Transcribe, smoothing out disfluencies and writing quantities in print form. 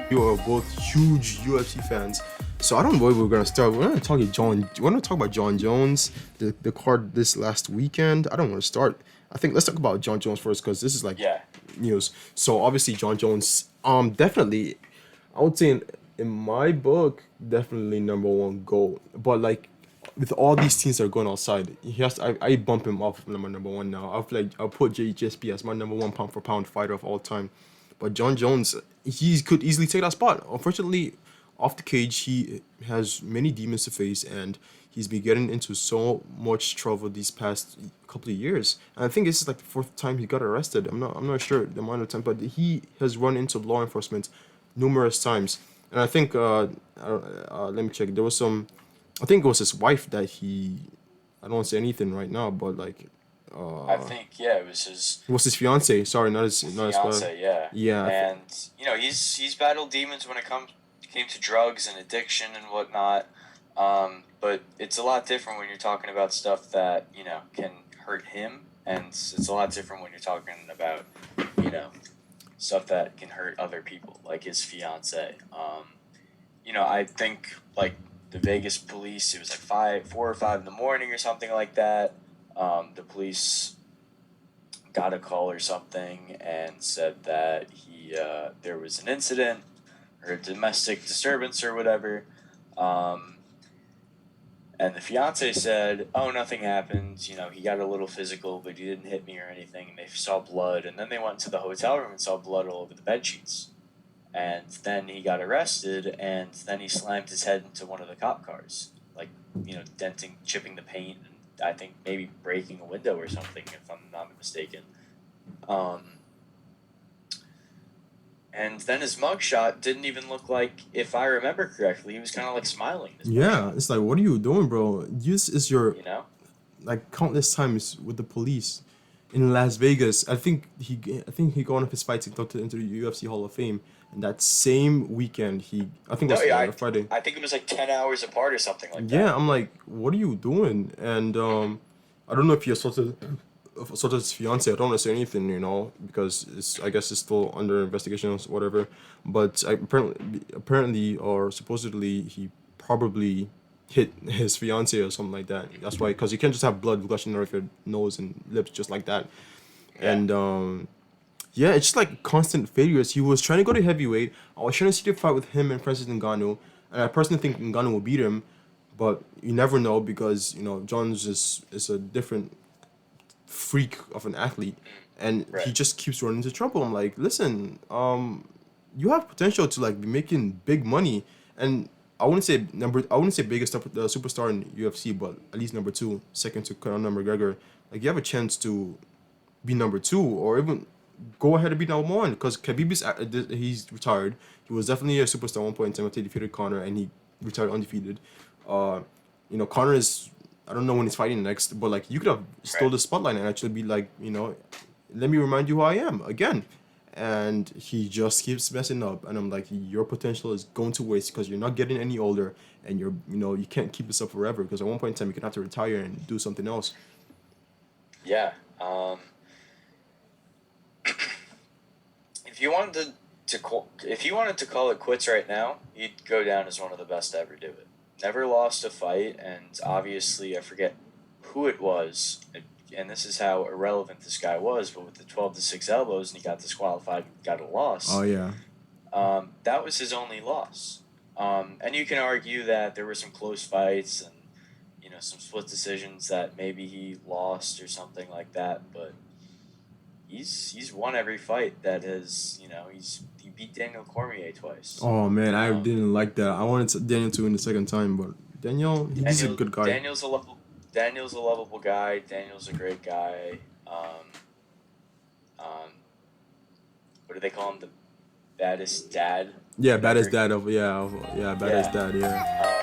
You are both huge UFC fans, so I don't know where we're gonna start. We're gonna talk about Jon Jones, the card this last weekend. I don't want to start. I think let's talk about Jon Jones first because this is like Yeah, news. So obviously Jon Jones, definitely, I would say in my book, definitely number one goal. But like with all these teams that are going outside, he has. I bump him off number one now. I feel like I'll put JHSP as my number one pound for pound fighter of all time. But Jon Jones, he could easily take that spot. Unfortunately, off the cage, he has many demons to face, and he's been getting into so much trouble these past couple of years. And I think this is like the fourth time he got arrested. I'm not sure the amount of time, but he has run into law enforcement numerous times. And I think let me check. There was some, I think it was his wife that he. I don't want to say anything right now, but like I think it was his it was his fiance. Sorry, not his fiance. Yeah, yeah. and he's battled demons when it came to drugs and addiction and whatnot. But it's a lot different when you're talking about stuff that can hurt him, and it's a lot different when you're talking about stuff that can hurt other people, like his fiance. I think like the Vegas police, it was like 4 or 5 in the morning or something like that. The police got a call or something and said that there was an incident or a domestic disturbance or whatever. And the fiance said, "Oh, nothing happened. He got a little physical, but he didn't hit me or anything." And they saw blood, and then they went to the hotel room and saw blood all over the bed sheets. And then he got arrested, and then he slammed his head into one of the cop cars, like denting, chipping the paint, and I think maybe breaking a window or something, if I'm not mistaken. And then his mugshot didn't even look like, if I remember correctly, he was kind of like smiling. In his Yeah, mugshot, it's like, what are you doing, bro? This is your you know? like countless times with the police in Las Vegas. I think he got one of his fights inducted into the UFC Hall of Fame, and that same weekend I think it No, was yeah, Friday. I think it was like 10 hours apart or something like that. Yeah, I'm like, what are you doing? And I don't know if he assaulted his fiance. I don't want to say anything, because I guess it's still under investigation or whatever. But apparently or supposedly he probably hit his fiance or something like that. That's why, because you can't just have blood gushing out of your nose and lips just like that. Yeah. And yeah, it's just like constant failures. He was trying to go to heavyweight. I was trying to see the fight with him and Francis Ngannou, and I personally think Ngannou will beat him, but you never know because Jones is a different freak of an athlete, and he Right. just keeps running into trouble. I'm like, listen, you have potential to like be making big money, and I wouldn't say biggest superstar in UFC, but at least number two, second to Conor McGregor. Like you have a chance to be number two or even go ahead and be number one because Khabib he's retired. He was definitely a superstar at one point in time until he defeated Conor and he retired undefeated. Uh, Conor is, I don't know when he's fighting next, but like you could have stole Right. the spotlight and actually be like, let me remind you who I am again. And he just keeps messing up, and I'm like, your potential is going to waste because you're not getting any older, and you can't keep this up forever because at one point in time you can have to retire and do something else. Yeah. If you wanted if you wanted to call it quits right now, he'd go down as one of the best to ever do it. Never lost a fight, and obviously I forget who it was, and this is how irrelevant this guy was. But with the 12-6 elbows, and he got disqualified, and got a Oh loss. yeah. That was his only loss. And you can argue that there were some close fights and some split decisions that maybe he lost or something like that, but he's won every fight that he beat Daniel Cormier twice. Oh man, I Um, didn't like that. I wanted Daniel to win the second time, but Daniel, he's a Daniel good guy. Daniel's a lovable guy. Daniel's a great guy. Um, what do they call him? The baddest dad Yeah, baddest ever. dad of yeah, baddest Yeah. dad, yeah.